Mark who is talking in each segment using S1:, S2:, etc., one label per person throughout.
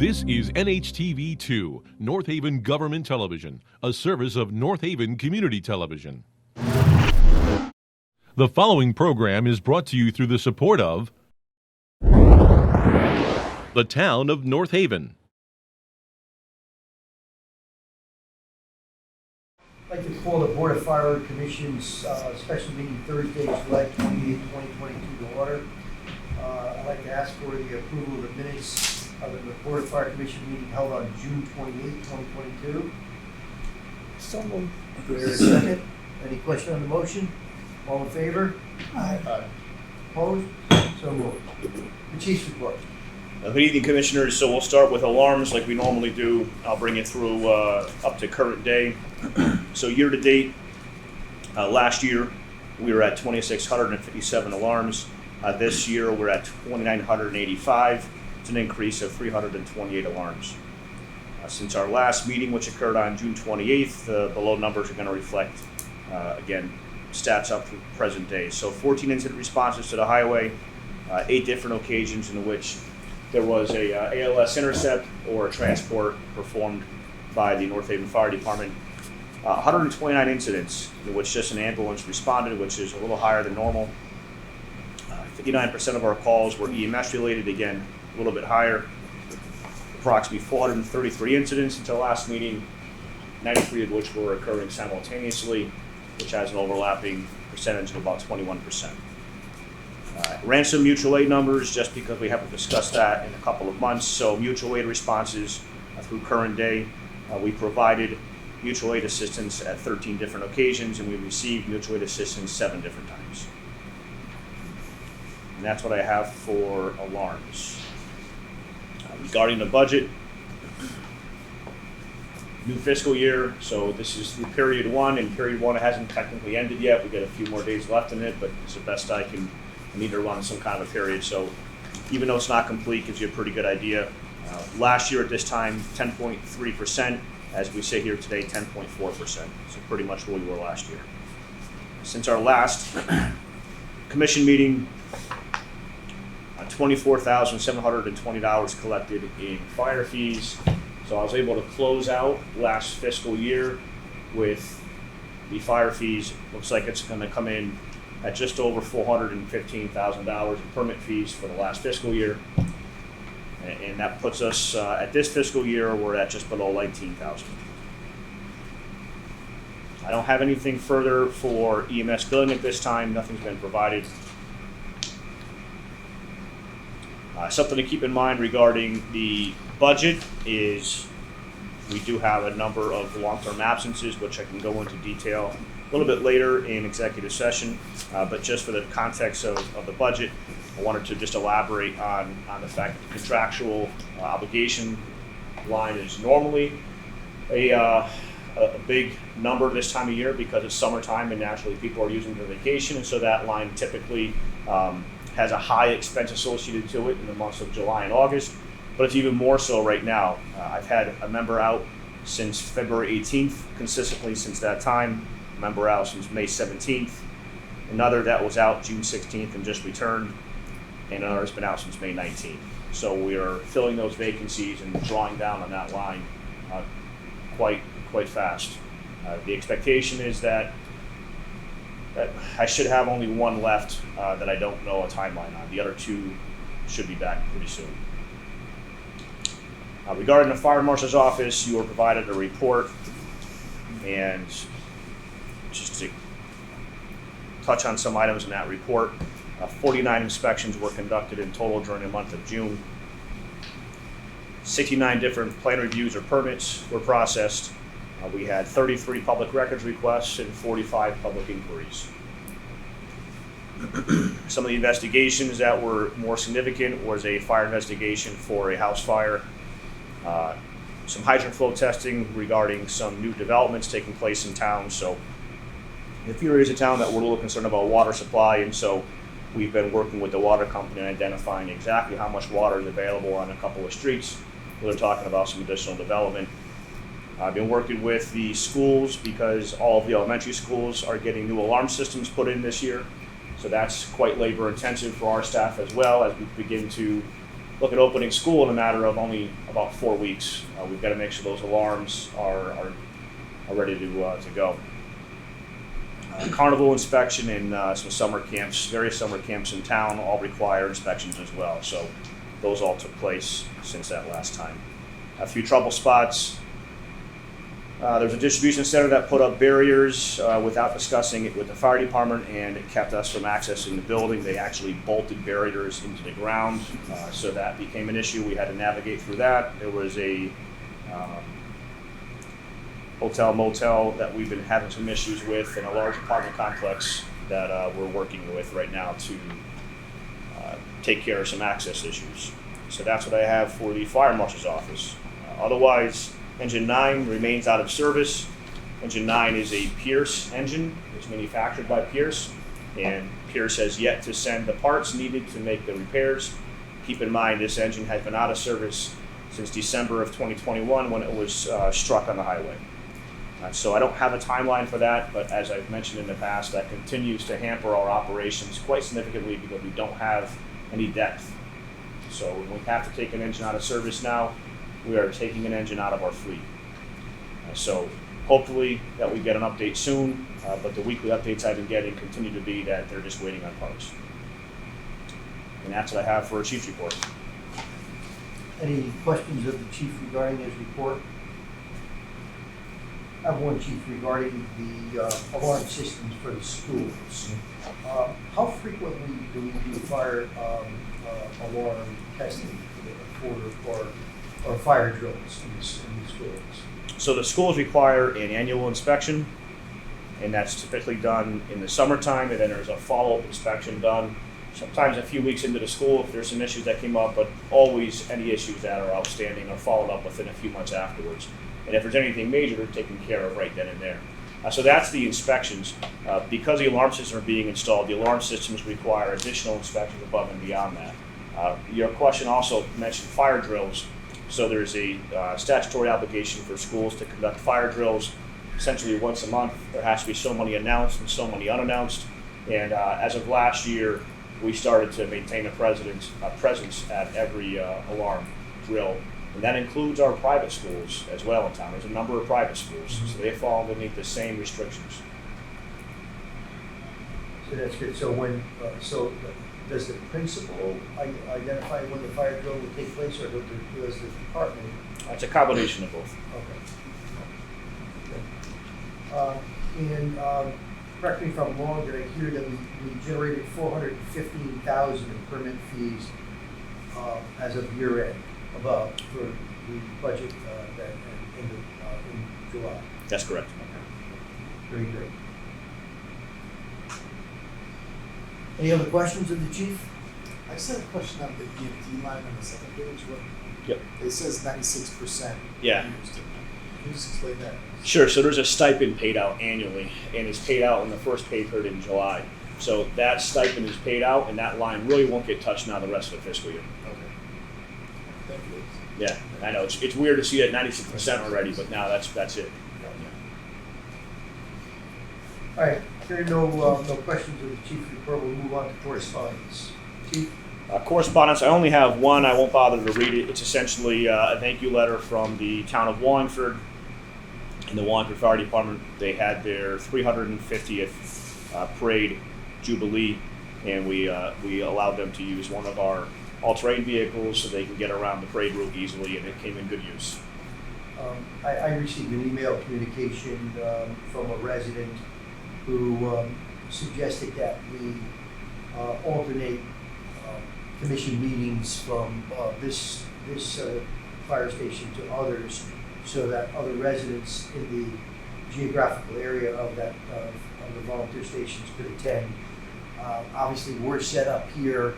S1: This is NHTV2, North Haven Government Television, a service of North Haven Community Television. The following program is brought to you through the support of the Town of North Haven.
S2: I'd like to call the Board of Fire Commission's special meeting Thursday, July 28, 2022 to order. I'd like to ask for the approval of the minutes of the Board of Fire Commission meeting held on June 28, 2022.
S3: So moved.
S2: Is there a second? Any question on the motion? All in favor?
S3: Aye.
S2: Opposed? So moved. The Chief's report.
S4: Good evening, Commissioners. So we'll start with alarms like we normally do. I'll bring it through up to current day. So year to date, last year we were at 2,657 alarms. This year we're at 2,985. It's an increase of 328 alarms. Since our last meeting, which occurred on June 28th, the below numbers are going to reflect, again, stats up to present day. So 14 incident responses to the highway, 8 different occasions in which there was a ALS intercept or a transport performed by the North Haven Fire Department. 129 incidents in which just an ambulance responded, which is a little higher than normal. 59% of our calls were EMS related, again, a little bit higher. Approximately 433 incidents until last meeting, 93 of which were occurring simultaneously, which has an overlapping percentage of about 21%. Ransom mutual aid numbers, just because we haven't discussed that in a couple of months. So mutual aid responses through current day, we provided mutual aid assistance at 13 different occasions, and we received mutual aid assistance 7 different times. And that's what I have for alarms. Regarding the budget, new fiscal year, so this is through period 1, and period 1 hasn't technically ended yet. We got a few more days left in it, but it's the best I need to run some kind of a period. So even though it's not complete, gives you a pretty good idea. Last year at this time, 10.3%. As we sit here today, 10.4%. So pretty much where we were last year. Since our last commission meeting, $24,720 collected in fire fees. So I was able to close out last fiscal year with the fire fees. Looks like it's going to come in at just over $415,000 in permit fees for the last fiscal year. And that puts us at this fiscal year, we're at just below $19,000. I don't have anything further for EMS billing at this time. Nothing's been provided. Something to keep in mind regarding the budget is we do have a number of long-term absences, which I can go into detail a little bit later in executive session. But just for the context of the budget, I wanted to just elaborate on the fact that the contractual obligation line is normally a big number this time of year because it's summertime and naturally people are using their vacation, and so that line typically has a high expense associated to it in the months of July and August, but it's even more so right now. I've had a member out since February 18th, consistently since that time, a member out since May 17th, another that was out June 16th and just returned, and another has been out since May 19th. So we are filling those vacancies and drawing down on that line quite fast. The expectation is that I should have only one left that I don't know a timeline on. The other 2 should be back pretty soon. Regarding the Fire Marshal's office, you were provided a report, and just to touch on some items in that report, 49 inspections were conducted in total during the month of June. 69 different plan reviews or permits were processed. We had 33 public records requests and 45 public inquiries. Some of the investigations that were more significant was a fire investigation for a house fire, some hydrant flow testing regarding some new developments taking place in town. So in a few areas of town that we're a little concerned about water supply, and so we've been working with the water company and identifying exactly how much water is available on a couple of streets where they're talking about some additional development. I've been working with the schools because all of the elementary schools are getting new alarm systems put in this year. So that's quite labor intensive for our staff as well as we begin to look at opening school in a matter of only about 4 weeks. We've got to make sure those alarms are ready to go. Carnival inspection and some summer camps, various summer camps in town all require inspections as well. So those all took place since that last time. A few trouble spots. There's a distribution center that put up barriers without discussing it with the fire department, and it kept us from accessing the building. They actually bolted barriers into the ground, so that became an issue. We had to navigate through that. There was a hotel motel that we've been having some issues with, and a large apartment complex that we're working with right now to take care of some access issues. So that's what I have for the fire marshal's office. Otherwise, Engine 9 remains out of service. Engine 9 is a Pierce engine. It's manufactured by Pierce, and Pierce has yet to send the parts needed to make the repairs. Keep in mind, this engine has been out of service since December of 2021 when it was struck on the highway. So I don't have a timeline for that, but as I've mentioned in the past, that continues to hamper our operations quite significantly because we don't have any depth. So when we have to take an engine out of service now, we are taking an engine out of our fleet. So hopefully that we get an update soon, but the weekly updates I've been getting continue to be that they're just waiting on parts. And that's what I have for a chief's report.
S2: Any questions of the chief regarding his report? I have one, chief, regarding the alarm systems for the schools. How frequently do we do fire alarm testing or fire drills in the schools?
S4: So the schools require an annual inspection, and that's typically done in the summertime, and then there's a follow-up inspection done sometimes a few weeks into the school if there's some issues that came up, but always any issues that are outstanding are followed up within a few months afterwards. And if there's anything major, they're taken care of right then and there. So that's the inspections. Because the alarm systems are being installed, the alarm systems require additional inspections above and beyond that. Your question also mentioned fire drills. So there's a statutory obligation for schools to conduct fire drills essentially once a month. There has to be so many announced and so many unannounced. And as of last year, we started to maintain a presence at every alarm drill. And that includes our private schools as well in town. There's a number of private schools, so they fall underneath the same restrictions.
S2: So that's good. So does the principal identify when the fire drill will take place, or does the department?
S4: It's a combination of both.
S2: Okay. Correct me if I'm wrong, did I hear that we generated $415,000 in permit fees as of year end, above for the budget that ended in July?
S4: That's correct.
S2: Very good. Any other questions of the chief?
S5: I just had a question on the EMT line on the second page.
S4: Yep.
S5: It says 96%.
S4: Yeah.
S5: used. Can you just explain that?
S4: Sure. So there's a stipend paid out annually, and it's paid out in the first pay period in July. So that stipend is paid out, and that line really won't get touched now the rest of the fiscal year.
S5: Okay. Thank you.
S4: Yeah, I know it's weird to see that 96% already, but now that's it.
S2: All right, hearing no questions of the chief's report, we'll move on to correspondence. Chief?
S4: Correspondence, I only have one. I won't bother to read it. It's essentially a thank you letter from the town of Wallingford and the Wallingford Fire Department. They had their 350th parade jubilee, and we allowed them to use one of our all-terrain vehicles so they can get around the parade route easily, and it came in good use.
S2: I received an email communication from a resident who suggested that we alternate commission meetings from this fire station to others, so that other residents in the geographical area of the volunteer stations could attend. Obviously, we're set up here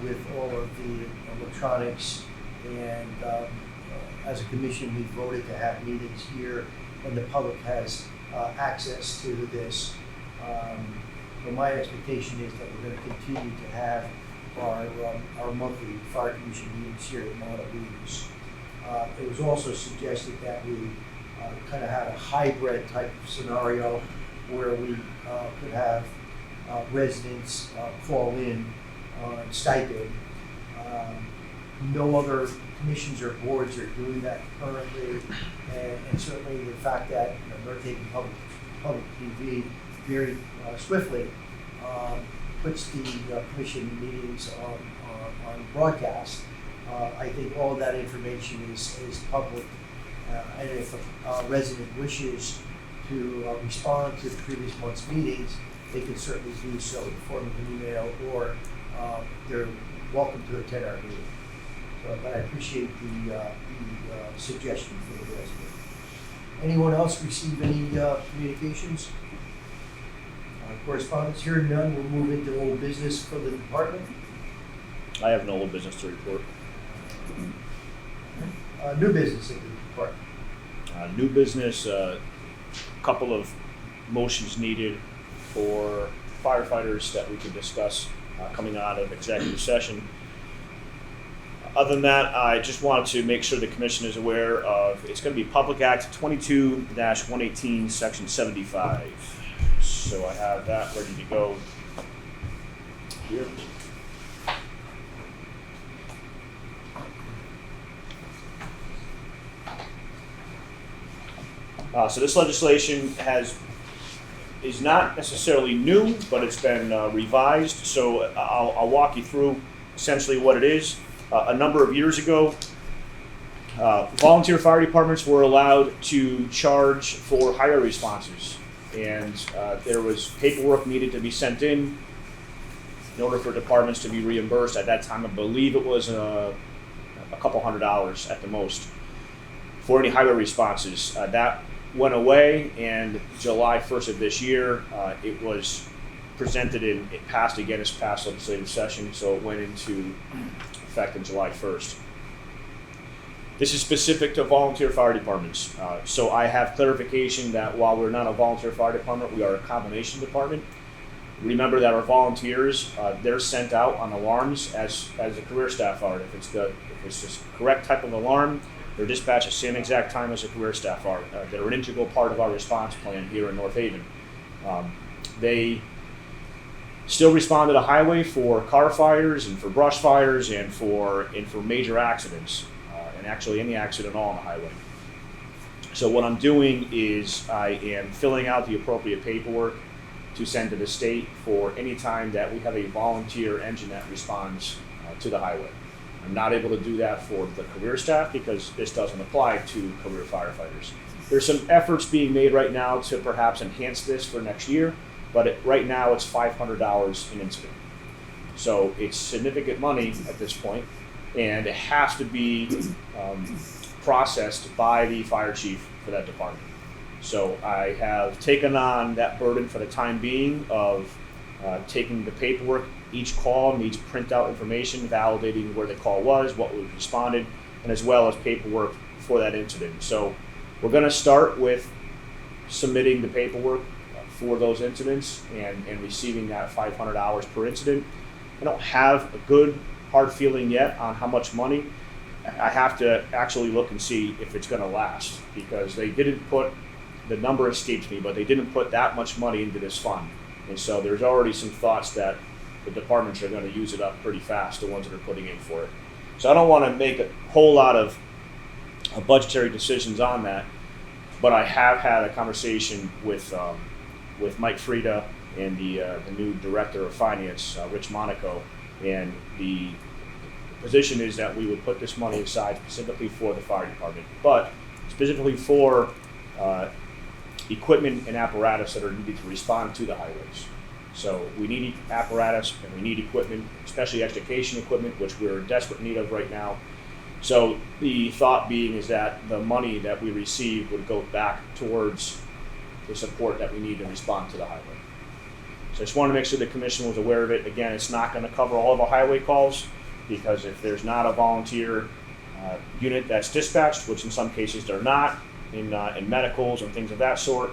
S2: with all of the electronics, and as a commission, we voted to have meetings here, and the public has access to this. But my expectation is that we're going to continue to have our monthly fire commission meetings here at Mount Alumis. It was also suggested that we kind of have a hybrid type of scenario where we could have residents call in on stipend No other commissions or boards are doing that currently, and certainly the fact that, you know, North Haven Public TV very swiftly puts the commission meetings on broadcast. I think all of that information is public, and if a resident wishes to respond to the previous month's meetings, they can certainly do so in the form of an email, or they're welcome to attend our meeting. So, but I appreciate the suggestion for the resident. Anyone else receive any communications? Correspondence? Hearing none, we'll move into old business for the department.
S4: I have no old business to report.
S2: New business in the department.
S4: New business, couple of motions needed for firefighters that we could discuss coming out of executive session. Other than that, I just wanted to make sure the commission is aware of, it's going to be Public Act 22-118, Section 75. So I have that ready to go here. So this legislation is not necessarily new, but it's been revised. So I'll walk you through essentially what it is. A number of years ago, volunteer fire departments were allowed to charge for highway responses, and there was paperwork needed to be sent in order for departments to be reimbursed. At that time, I believe it was a couple $100 at the most for any highway responses. That went away, and July 1st of this year, it was presented and it passed again this past legislative session, so it went into effect on July 1st. This is specific to volunteer fire departments. So I have clarification that while we're not a volunteer fire department, we are a combination department. Remember that our volunteers, they're sent out on alarms as a career staff are. If it's the correct type of alarm, they're dispatched at the same exact time as a career staff are. They're an integral part of our response plan here in North Haven. They still respond to the highway for car fires and for brush fires and for major accidents, and actually any accident at all on the highway. So what I'm doing is I am filling out the appropriate paperwork to send to the state for any time that we have a volunteer engine that responds to the highway. I'm not able to do that for the career staff because this doesn't apply to career firefighters. There's some efforts being made right now to perhaps enhance this for next year, but right now it's $500 an incident. So it's significant money at this point, and it has to be processed by the fire chief for that department. So I have taken on that burden for the time being of taking the paperwork. Each call needs printout information validating where the call was, what was responded, and as well as paperwork for that incident. So we're going to start with submitting the paperwork for those incidents and receiving that $500 per incident. I don't have a good hard feeling yet on how much money. I have to actually look and see if it's going to last, because they didn't put, the number escapes me, but they didn't put that much money into this fund. And so there's already some thoughts that the departments are going to use it up pretty fast, the ones that are putting in for it. So I don't want to make a whole lot of budgetary decisions on that, but I have had a conversation with Mike Frieda and the new director of finance, Rich Monaco, and the position is that we would put this money aside specifically for the fire department, but specifically for equipment and apparatus that are needed to respond to the highways. So we need apparatus and we need equipment, especially education equipment, which we're in desperate need of right now. So the thought being is that the money that we receive would go back towards the support that we need to respond to the highway. So I just want to make sure the commission was aware of it. Again, it's not going to cover all of our highway calls, because if there's not a volunteer unit that's dispatched, which in some cases they're not, in medicals and things of that sort,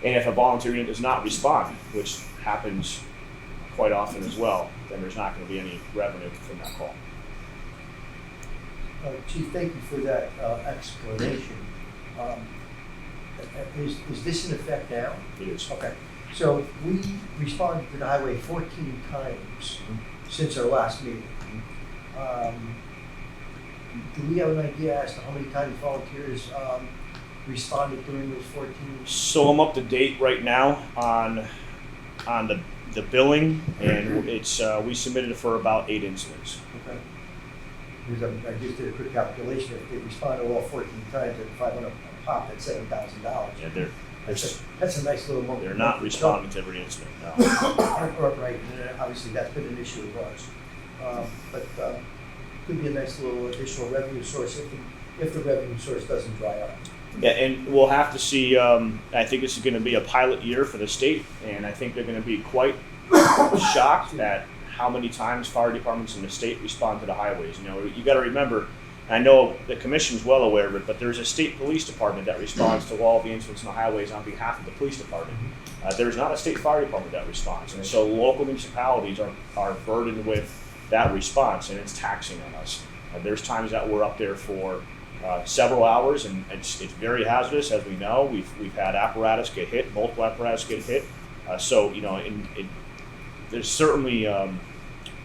S4: and if a volunteer unit does not respond, which happens quite often as well, then there's not going to be any revenue from that call.
S2: Chief, thank you for that explanation. Is this in effect now?
S4: It is.
S2: Okay. So we responded to the highway 14 times since our last meeting. Do we have an idea as to how many times volunteers responded during those 14?
S4: So I'm up to date right now on the billing, and it's we submitted it for about 8 incidents.
S2: Okay. Because I just did a quick calculation. If they responded all 14 times at 500 a pop, that's $7,000.
S4: Yeah,
S2: That's a nice little moment.
S4: they're not responding to every incident. No.
S2: Right, and obviously that's been an issue of ours. But could be a nice little additional revenue source if the revenue source doesn't dry up.
S4: Yeah, and we'll have to see. I think this is going to be a pilot year for the state, and I think they're going to be quite shocked at how many times fire departments in the state respond to the highways. You know, you got to remember. I know the commission's well aware of it, but there's a state police department that responds to all the incidents on the highways on behalf of the police department. There's not a state fire department that responds, and so local municipalities are burdened with that response, and it's taxing on us. There's times that we're up there for several hours, and it's very hazardous, as we know. We've had apparatus get hit, multiple apparatus get hit. So you know, there's certainly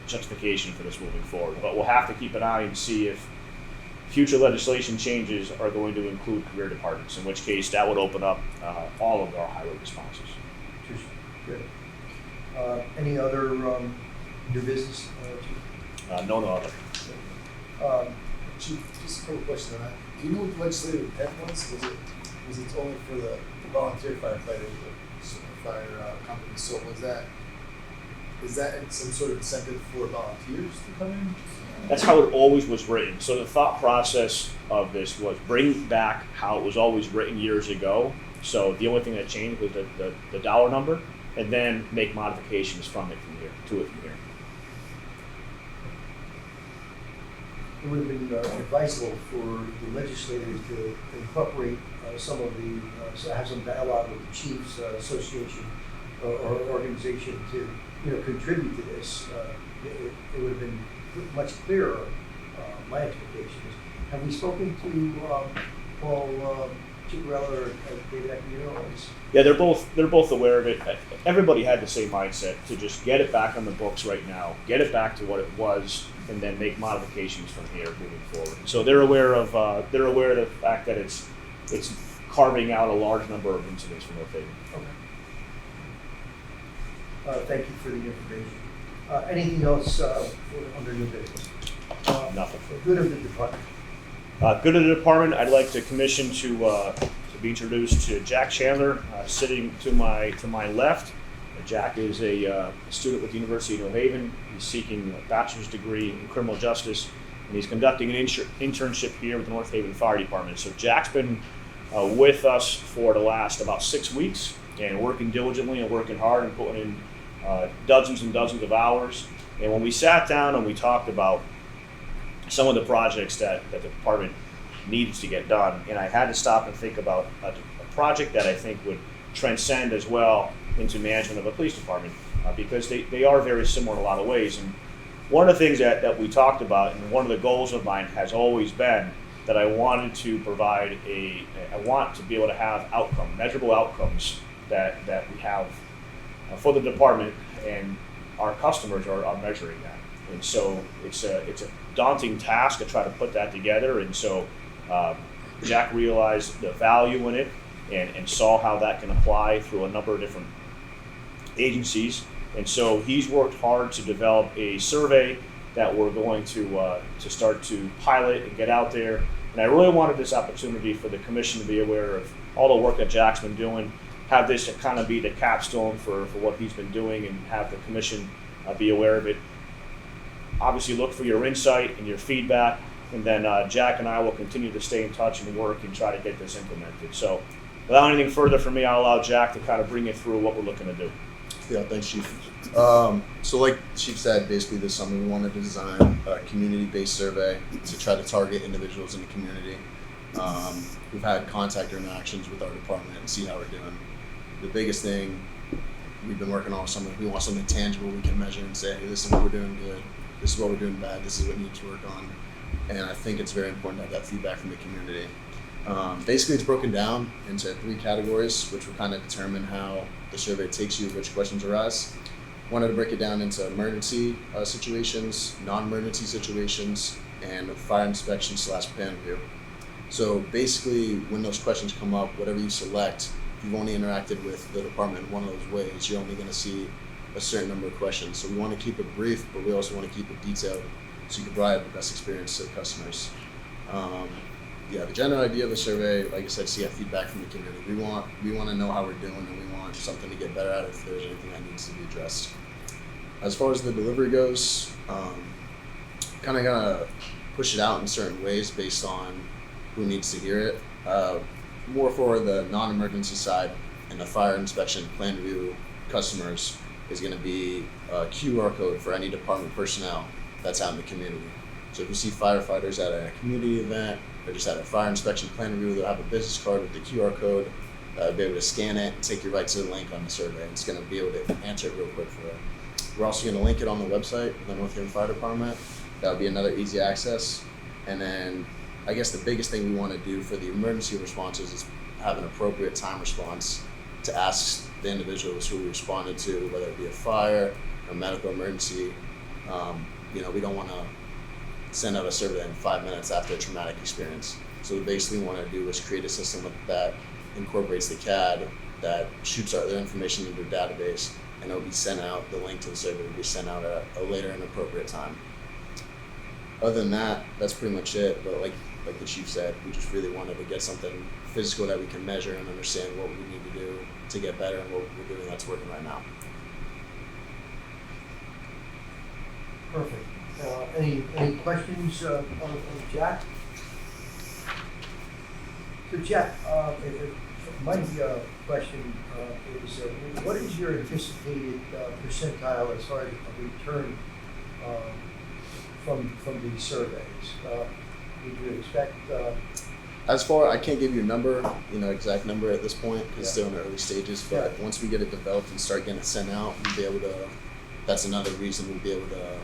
S4: justification for this moving forward, but we'll have to keep an eye and see if future legislation changes are going to include career departments, in which case that would open up all of our highway responses.
S2: Good. Any other new business? Chief?
S4: No other.
S5: Chief, just a quick question on that. Do you know what the legislative intent was? Was it only for the volunteer firefighters, the fire companies? So is that some sort of incentive for volunteers to come in?
S4: That's how it always was written. So the thought process of this was bring back how it was always written years ago. So the only thing that changed was the dollar number, and then make modifications from here.
S2: It would have been advisable for the legislators to incorporate some of the, have some dialogue with the Chiefs Association or organization to, contribute to this. It would have been much clearer, my expectations. Have we spoken to Paul Chicarella or David Acquino on this?
S4: Yeah, they're both aware of it. Everybody had the same mindset to just get it back on the books right now, get it back to what it was, and then make modifications from here moving forward. So they're aware of the fact that it's carving out a large number of incidents from North Haven.
S2: Okay. Thank you for the information. Anything else under new business?
S4: Nothing.
S2: Good of the department.
S4: Good of the department. I'd like to commission to be introduced to Jack Chandler, sitting to my left. Jack is a student with the University of New Haven. He's seeking a bachelor's degree in criminal justice, and he's conducting an internship here with the North Haven Fire Department. So Jack's been with us for the last about 6 weeks, and working diligently and working hard and putting in dozens and dozens of hours. And when we sat down and we talked about some of the projects that the department needs to get done, and I had to stop and think about a project that I think would transcend as well into management of a police department, because they are very similar in a lot of ways. And one of the things that we talked about, and one of the goals of mine has always been that I wanted to provide I want to be able to have measurable outcomes that we have for the department, and our customers are measuring that. And so it's a daunting task to try to put that together. And so Jack realized the value in it and saw how that can apply through a number of different agencies. And so he's worked hard to develop a survey that we're going to start to pilot and get out there. And I really wanted this opportunity for the commission to be aware of all the work that Jack's been doing, have this to kind of be the capstone for what he's been doing, and have the commission be aware of it. Obviously look for your insight and your feedback, and then Jack and I will continue to stay in touch and work and try to get this implemented. So without anything further from me, I'll allow Jack to kind of bring you through what we're looking to do.
S6: Yeah, thanks, Chief. So like Chief said, basically this summer we wanted to design a community-based survey to try to target individuals in the community. We've had contact interactions with our department and see how we're doing. The biggest thing we've been working on is something, we want something tangible we can measure and say, hey, this is what we're doing good, this is what we're doing bad, this is what needs to work on. And I think it's very important to have that feedback from the community. Basically, it's broken down into 3 categories, which will kind of determine how the survey takes you, which questions arise. Wanted to break it down into emergency situations, non-emergency situations, and fire inspection / plan review. So basically, when those questions come up, whatever you select, if you've only interacted with the department in one of those ways, you're only going to see a certain number of questions. So we want to keep it brief, but we also want to keep it detailed so you can provide the best experience to the customers. Yeah, the general idea of the survey, like I said, see feedback from the community. We want to know how we're doing, and we want something to get better at if there's anything that needs to be addressed. As far as the delivery goes, kind of gonna push it out in certain ways based on who needs to hear it. More for the non-emergency side and the fire inspection plan review customers is going to be a QR code for any department personnel that's out in the community. So if you see firefighters at a community event or just at a fire inspection plan review, they'll have a business card with the QR code. Be able to scan it and take you right to the link on the survey. It's going to be able to answer it real quick for you. We're also going to link it on the website of the North Haven Fire Department. That'll be another easy access. And then I guess the biggest thing we want to do for the emergency responses is have an appropriate time response to ask the individuals who we responded to, whether it be a fire or medical emergency. We don't want to send out a survey in 5 minutes after a traumatic experience. So we basically want to do is create a system that incorporates the CAD, that shoots out their information into a database, and it'll be sent out, the link to the survey will be sent out at a later and appropriate time. Other than that, that's pretty much it. But like the chief said, we just really wanted to get something physical that we can measure and understand what we need to do to get better and what we're doing that's working right now.
S2: Perfect. Any questions of Jack? So Jack, my question is, what is your anticipated percentile as far as a return from these surveys? Would you expect?
S6: As far, I can't give you a number, exact number at this point because it's still in the early stages. But
S2: Yeah.
S6: once we get it developed and start getting it sent out, we'll be able to. That's another reason we'll be able to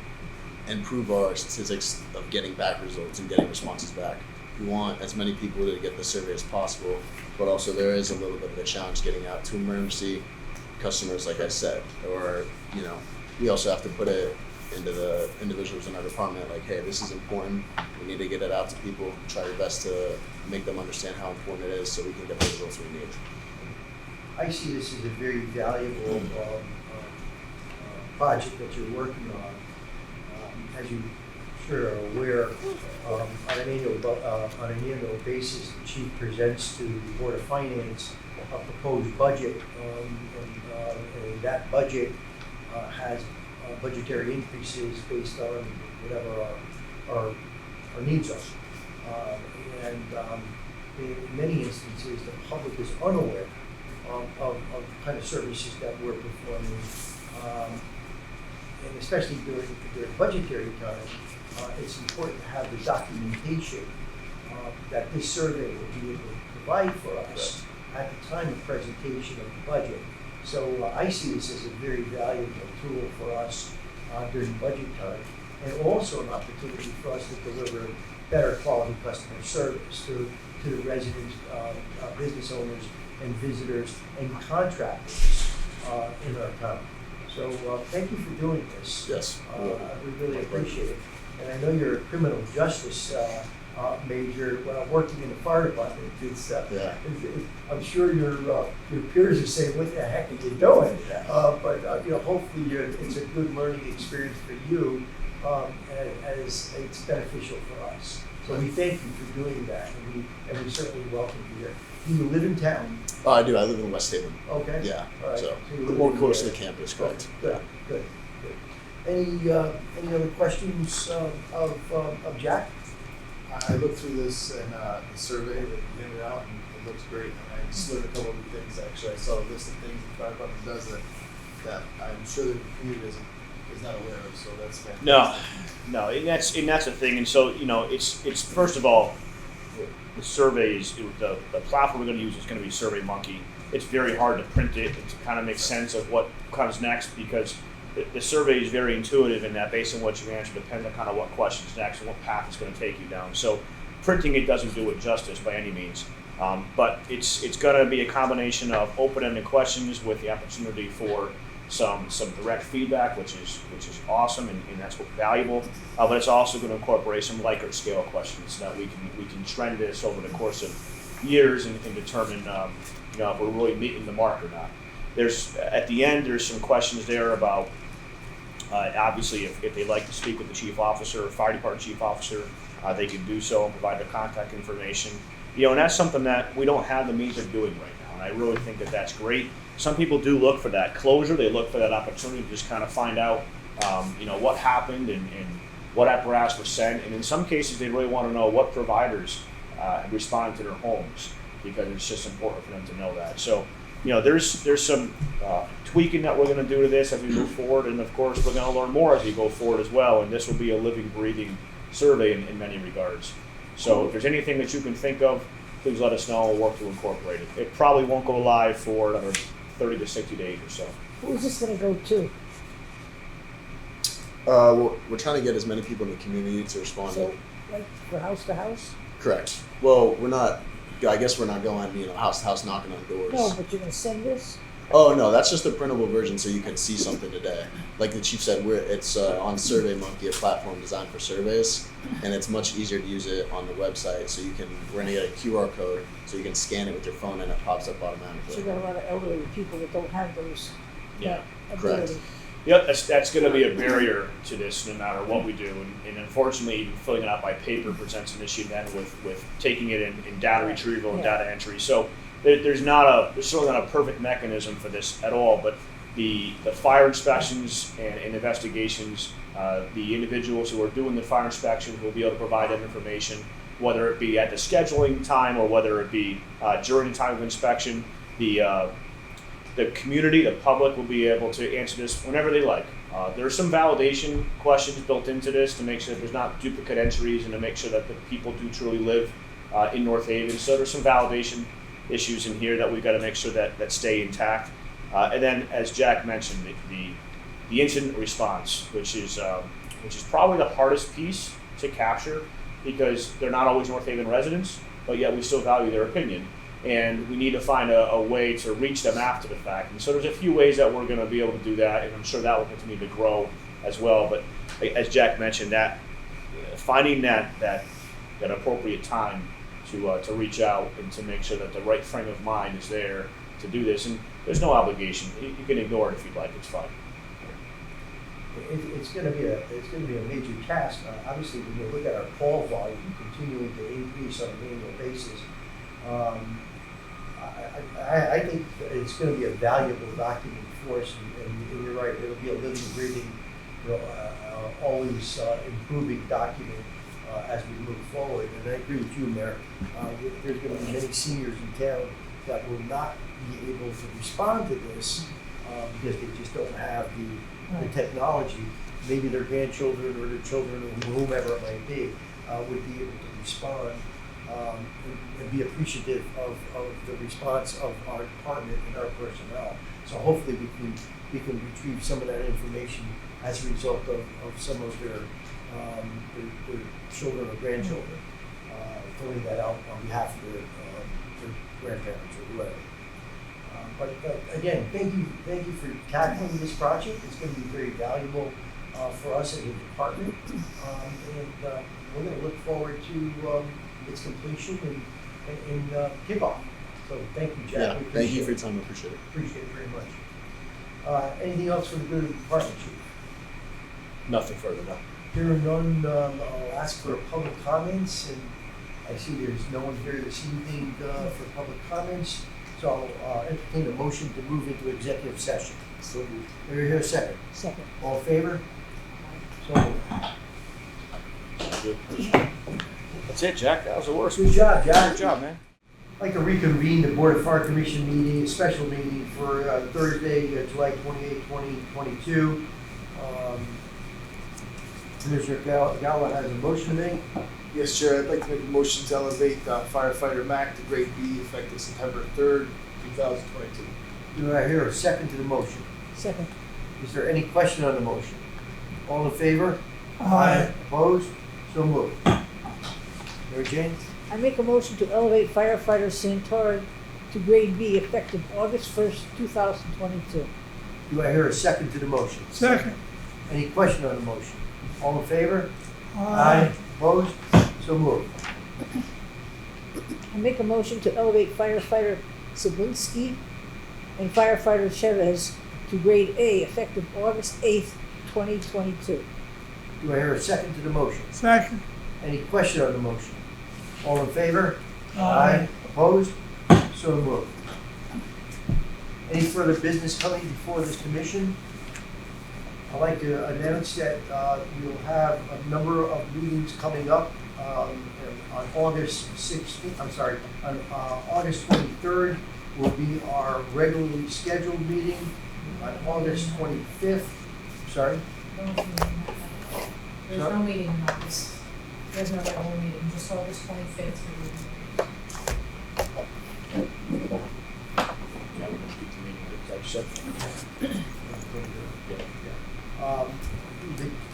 S6: improve our statistics of getting back results and getting responses back. We want as many people to get the survey as possible, but also there is a little bit of a challenge getting out to emergency customers, like I said, or we also have to put it into the individuals in our department, like, hey, this is important. We need to get it out to people. Try your best to make them understand how important it is, so we can get the results we need.
S2: I see this as a very valuable project that you're working on. As you sure are aware, on an annual basis, the chief presents to the Board of Finance a proposed budget, and that budget has budgetary increases based on whatever our needs are. In many instances, the public is unaware of the kind of services that we're performing. And especially during budgetary time, it's important to have the documentation that this survey will be able to provide for us at the time of presentation of the budget. So I see this as a very valuable tool for us during budget time, and also an opportunity for us to deliver better quality customer service to the residents, business owners, and visitors and contractors in our town. So thank you for doing this.
S6: Yes.
S2: We really appreciate it. And I know you're a criminal justice major working in the fire department. I'm sure your peers are saying, "What the heck are you doing?" But hopefully it's a good learning experience for you, as it's beneficial for us. So we thank you for doing that, and we certainly welcome you here. Do you live in town?
S6: Oh, I do. I live in West Haven.
S2: Okay.
S6: Yeah.
S2: All right.
S6: So
S2: you live
S6: more
S2: in
S6: close to
S2: the
S6: the
S2: area.
S6: campus, correct?
S2: Good. Any other questions of Jack?
S5: I looked through this and the survey that you handed out, and it looks great. And I just learned a couple of new things. Actually, I saw a list of things the fire department does that I'm sure the community is not aware of. So that's fantastic.
S4: No, and that's the thing. And so it's first of all, the surveys, the platform we're going to use is going to be SurveyMonkey. It's very hard to print it and to kind of make sense of what comes next, because the survey is very intuitive in that based on what you answer depends on kind of what question's next and what path it's going to take you down. So printing it doesn't do it justice by any means, but it's going to be a combination of open-ended questions with the opportunity for some direct feedback, which is awesome, and that's valuable. But it's also going to incorporate some Likert scale questions so that we can trend this over the course of years and determine if we're really meeting the mark or not. At the end there's some questions there about obviously if they'd like to speak with the chief officer or fire department chief officer, they can do so and provide their contact information. And that's something that we don't have the means of doing right now, and I really think that that's great. Some people do look for that closure. They look for that opportunity to just kind of find out, what happened and what apparatus was sent. And in some cases, they really want to know what providers have responded to their homes, because it's just important for them to know that. So, there's some tweaking that we're going to do to this as we move forward. And of course, we're going to learn more as we go forward as well. And this will be a living, breathing survey in many regards. So if there's anything that you can think of, please let us know. We'll work to incorporate it. It probably won't go live for another 30 to 60 days or so.
S3: Who's this gonna go to?
S6: We're trying to get as many people in the community to respond.
S3: So, like, for house to house?
S6: Correct. Well, we're not. I guess we're not going, house to house knocking on doors.
S3: No, but you're gonna send this?
S6: Oh no, that's just a printable version, so you can see something today. Like the chief said, it's on SurveyMonkey, a platform designed for surveys, and it's much easier to use it on the website. So we're gonna get a QR code, so you can scan it with your phone, and it pops up
S3: So
S6: automatically.
S3: you got a lot of elderly people that don't have those.
S4: Yeah.
S3: that
S6: Correct.
S3: ability.
S4: Yep, that's going to be a barrier to this no matter what we do. And unfortunately, even filling it out by paper presents an issue then with taking it in data retrieval and
S3: Yeah.
S4: data entry. So there's certainly not a perfect mechanism for this at all, but the fire inspections and investigations, the individuals who are doing the fire inspections will be able to provide that information, whether it be at the scheduling time or whether it be during the time of inspection. The community, the public, will be able to answer this whenever they like. There are some validation questions built into this to make sure that there's not duplicate entries and to make sure that the people do truly live in North Haven. So there's some validation issues in here that we've got to make sure that stay intact. And then, as Jack mentioned, the incident response, which is probably the hardest piece to capture, because they're not always North Haven residents, but yet we still value their opinion. And we need to find a way to reach them after the fact. And so there's a few ways that we're going to be able to do that, and I'm sure that will continue to grow as well. But as Jack mentioned, that finding that appropriate time to reach out and to make sure that the right frame of mind is there to do this. And there's no obligation. You can ignore it if you'd like. It's fine.
S2: It's going to be a major task. Obviously, when you look at our call volume continuing to increase on an annual basis, I think it's going to be a valuable document for us, and you're right, it'll be a living, breathing, always improving document as we move forward. And I agree with you, Mayor. There's going to be many seniors in town that will not be able to respond to this because they just don't have the technology. Maybe their grandchildren or their children or whomever it might be would be able to respond. And be appreciative of the response of our department and our personnel. So hopefully we can retrieve some of that information as a result of some of their children or grandchildren, filling that out on behalf of their grandparents or whoever. But again, thank you for tackling this project. It's going to be very valuable for us as a department, and we're going to look forward to its completion and kickoff. So thank you, Jack.
S6: Yeah,
S2: We
S6: thank you
S2: appreciate
S6: for your time. I appreciate it.
S2: Appreciate it very much. Anything else for the good of the department, Chief?
S4: Nothing further, no.
S2: Hearing none, I'll ask for public comments, and I see there's no one here this evening for public comments. So I'll entertain a motion to move into executive session.
S5: So moved.
S2: Are you here a second?
S3: Second.
S2: All in favor? So moved.
S4: That's it, Jack. That was the worst.
S2: Good job, Jack.
S4: Good job, man.
S2: I'd like to reconvene the Board of Fire Commission meeting, a special meeting for Thursday, July 28, 2022. Commissioner Gallo has a motion to make.
S5: Yes, Chair, I'd like to make a motion to elevate firefighter Mack to grade B effective September 3rd, 2022.
S2: Do I hear a second to the motion?
S3: Second.
S2: Is there any question on the motion? All in favor?
S3: Aye.
S2: Opposed? So moved. Mary Jane?
S3: I make a motion to elevate firefighter Santori to grade B effective August 1st, 2022.
S2: Do I hear a second to the motion?
S3: Second.
S2: Any question on the motion? All in favor?
S3: Aye.
S2: Opposed? So moved.
S3: I make a motion to elevate firefighter Sablinski and firefighter Chavez to grade A effective August 8th, 2022.
S2: Do I hear a second to the motion?
S3: Second.
S2: Any question on the motion? All in favor?
S3: Aye.
S2: Opposed? So moved. Any further business coming before this commission? I'd like to announce that we'll have a number of meetings coming up on August 16th, on August 23rd will be our regularly scheduled meeting. On August 25th, sorry,
S7: There's no meeting in August. There's no regular meeting, just August 25th.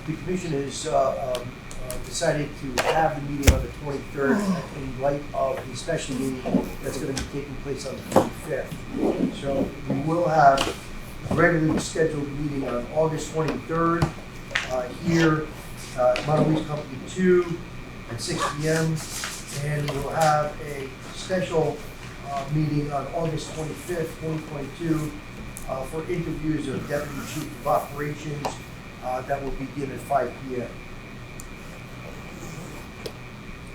S2: The commission has decided to have the meeting on the 23rd in light of the special meeting that's going to be taking place on the 25th. So we will have a regularly scheduled meeting on August 23rd here at Monterey's Company 2 at 6 p.m. And we'll have a special meeting on August 25th, 2022 for interviews of Deputy Chief of Operations that will begin at 5 p.m.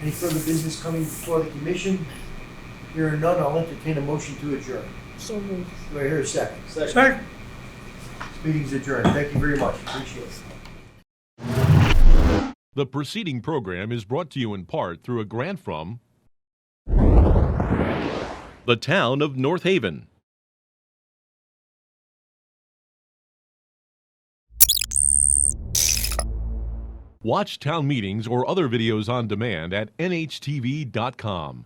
S2: Any further business coming before the commission? Hearing none, I'll entertain a motion to adjourn.
S3: So moved.
S2: Do I hear a second?
S3: Second.
S2: This meeting's adjourned. Thank you very much. Appreciate it.
S1: The preceding program is brought to you in part through a grant from the town of North Haven. Watch town meetings or other videos on demand at nhtv.com.